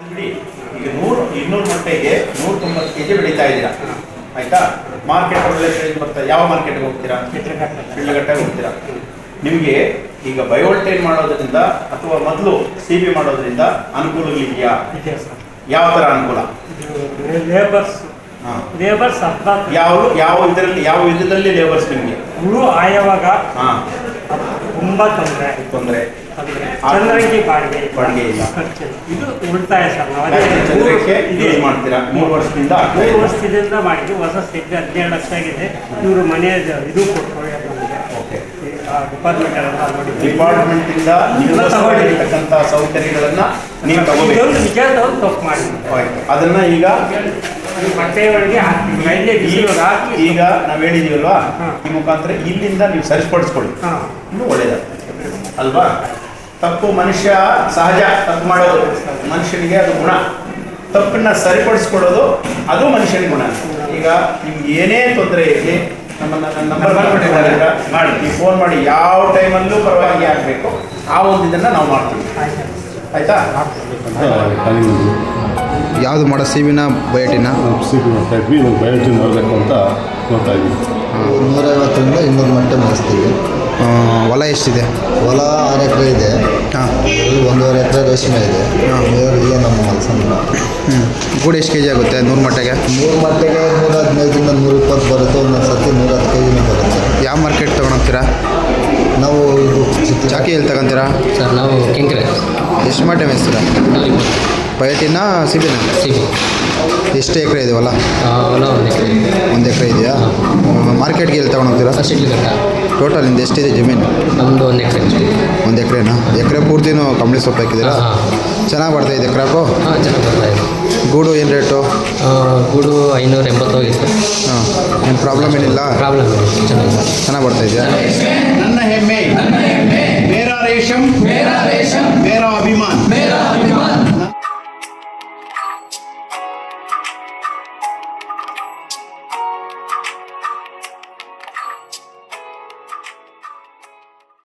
ಬಿಡಿ. ಈಗ 100-200 ಮೊಟ್ಟೆಗೆ 190 kg ಬೆಳೀತಾ ಇದ್ದೀರಾ, ಆಯ್ತಾ? ಮಾರ್ಕೆಟ್ ಒಳ್ಳೆ ಪ್ರೈಸ್ ಬರ್ತಾ, ಯಾವ ಮಾರ್ಕೆಟ್ಗೆ ಹೋಗ್ತೀರಾ? ಶಿಡ್ಲಘಟ್ಟಗೆ ಹೋಗ್ತೀರಾ. ನಿಮಗೆ ಈಗ ಬಯೋಲ್ಟೈನ್ ಮಾಡೋದ್ರಿಂದ ಅಥವಾ ಮೊದಲು CB ಮಾಡೋದ್ರಿಂದ ಅನುಕೂಲಗಳಿದೆಯಾ? ಯಾವ ಥರ ಅನುಕೂಲ? ಲೇಬರ್ಸ್ ಯಾವ ವಿಧದಲ್ಲಿ ಲೇಬರ್ಸ್ ನಿಮಗೆ? ಹುಳು ಆಯವಾಗ ತುಂಬ ತೊಂದರೆ ಚಂದ್ರಕ್ಕೆ ಬಾಡಿಗೆ ಇಲ್ಲ. ಇದು ಉಳಿತಾಯ ಸರ್. ಚಂದ್ರಕ್ಕೆ ಯೂಸ್ ಮಾಡ್ತೀರಾ? 3 ವರ್ಷದಿಂದ 3 ವರ್ಷದಿಂದ ಮಾಡಿದ್ವಿ. ಹೊಸ ಸೆಟ್ 17 ಲಕ್ಷ ಆಗಿದೆ. ಇವರು ಮನೆಯ ಇದು ಕೊಟ್ಟರು ನಮಗೆ. ಡಿಪಾರ್ಟ್ಮೆಂಟ್ ಇಂದ ತಗೊಂಡಿರ್ತಕ್ಕಂಥ ಸೌಕರ್ಯಗಳನ್ನ ನೀವು ತಗೋಬೇಕು. ನಿಜವಾದ ತಪ್ಪು ಮಾಡಿ ಅದನ್ನ ಈಗ ಬಟ್ಟೆ ಒಳಗೆ ಹಾಕಿ ಈಗ ನಾವು ಹೇಳಿದೀವಲ್ವಾ, ಈ ಮುಖಾಂತರ ಇಲ್ಲಿಂದ ನೀವು ಸರಿಪಡಿಸ್ಕೊಳ್ಳಿ, ಇನ್ನೂ ಒಳ್ಳೇದಾಗ್ತದೆ ಅಲ್ವಾ? ತಪ್ಪು ಮನುಷ್ಯ ಸಹಜ, ತಪ್ಪು ಮಾಡೋದು ಮನುಷ್ಯನಿಗೆ ಅದು ಗುಣ. ತಪ್ಪನ್ನ ಸರಿಪಡಿಸ್ಕೊಳ್ಳೋದು ಅದು ಮನುಷ್ಯನಿಗೆ ಗುಣ. ಈಗ ನಿಮ್ಗೆ ಏನೇ ತೊಂದರೆ ಇರಲಿ ನನ್ನ ನಂಬರ್ ಮಾಡಿ, ನೀವು ಫೋನ್ ಮಾಡಿ, ಯಾವ ಟೈಮಲ್ಲೂ ಪರವಾಗಿ ಆಗಬೇಕು ಆ ಒಂದು ಇದನ್ನು ನಾವು ಮಾಡ್ತೀವಿ, ಆಯಿತಾ? ಯಾವುದು ಮಾಡೋ CBನ ಬಯೋಟಿನ? ಬಯೋಟಿನ್ ಮಾಡಬೇಕು ಅಂತ ನೋಡ್ತಾ ಇದ್ದೀವಿ. 150ರಿಂದ 200 ಮೊಟ್ಟೆ ಮಾಡಿಸ್ತೀವಿ. ಹೊಲ ಎಷ್ಟಿದೆ? ಹೊಲ 6 ಎಕರೆ ಇದೆ. 1.5 ಎಕರೆ ರೇಷ್ಮೆ ಇದೆ. ಇಲ್ಲ ನಮ್ಮ ಮಲ್ಸಂದ್ರ. ಗೂಡು ಎಷ್ಟು kg ಆಗುತ್ತೆ 100 ಮೊಟ್ಟೆಗೆ? 100 ಮೊಟ್ಟೆಗೆ 115ರಿಂದ 120 ಬರುತ್ತೆ. ಒಂದೊಂದು ಸರ್ತಿ 110 kg ಬರುತ್ತೆ. ಯಾವ ಮಾರ್ಕೆಟ್ ತೊಗೊಂಡೋಗ್ತೀರಾ? ನಾವು ಇದು ಚಾಕಿ ಎಲ್ಲಿ ತಗೊಂತೀರಾ ಸರ್? ನಾವು ಕೆಂಕ್ರೆ. ಎಷ್ಟು ಮೊಟ್ಟೆ ಮೇಯಿಸ್ತೀರಾ? ಬಯೋಟಿನ CBನ? CB. ಎಷ್ಟು ಎಕರೆ ಇದೆ ಹೊಲ? ಹೊಲ 1 ಎಕರೆ. 1 ಎಕರೆ ಇದೆಯಾ? ಮಾರ್ಕೆಟ್ಗೆ ಎಲ್ಲಿ ತಗೊಂಡೋಗ್ತೀರಾ? ಶಿಡ್ಲಘಟ್ಟ. ಟೋಟಲ್ ನಿಂದು ಎಷ್ಟಿದೆ ಜಮೀನು? ನಮ್ಮದು 1 ಎಕರೆ. 1 ಎಕರೆನಾ? ಎಕರೆ ಪೂರ್ತಿನೂ ಕಂಬಳಿ ಸೊಪ್ಪು ಹಾಕಿದ್ದೀರಾ? ಚೆನ್ನಾಗಿ ಬರ್ತಾಯಿದೆ ಕ್ರಾಪು? ಹಾಂ, ಚೆನ್ನಾಗಿ ಬರ್ತಾಯಿದೆ. ಗೂಡು ಏನು ರೇಟು? ಗೂಡು 580 ಹೋಗಿತ್ತು. ಏನು ಪ್ರಾಬ್ಲಮ್ ಏನಿಲ್ಲ? ಪ್ರಾಬ್ಲಮ್ ಇಲ್ಲ, ಚೆನ್ನಾಗಿ ಬರ್ತಾಯಿದೆಯಾ? ನನ್ನ ಹೆಮ್ಮೆ